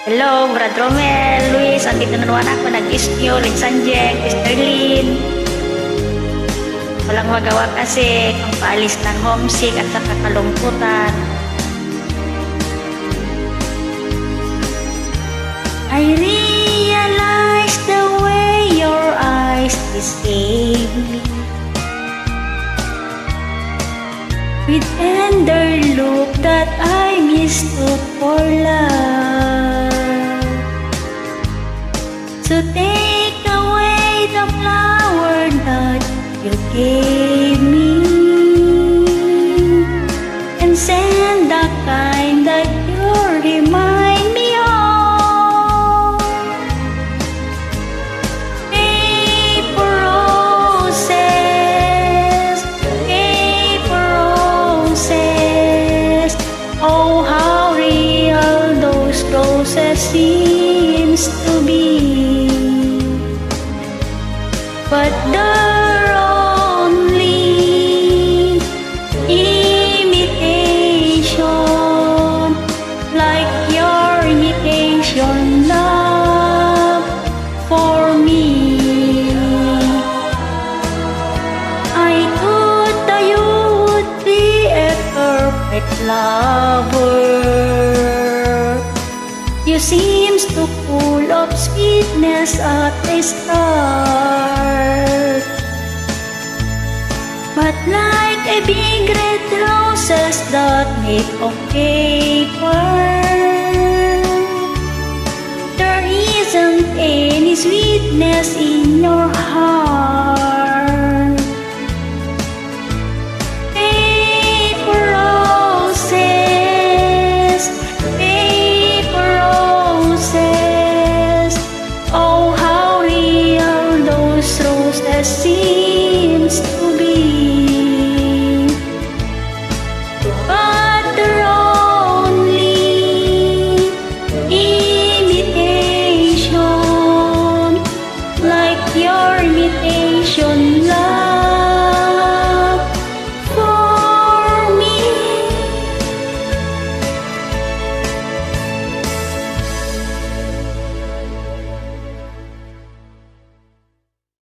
Hello, Brad Romel, Luis, andito na naman ako, nag-isnyo, Litsanjek, Sterlin. Walang magawa kasi, ang paalis ng homesick at saka kalungkutan. I realize the way your eyes deceive me, with tender look that I mistook for love. So take away the flower that you gave me, and send the kind that you remind me of. Paper roses, paper roses, oh how real those roses seems to be. But they're only imitation, like your imitation love for me. I thought that you would be a perfect lover. You seems to full of sweetness at the start, but like a big red roses that made of paper, there isn't any sweetness in your heart.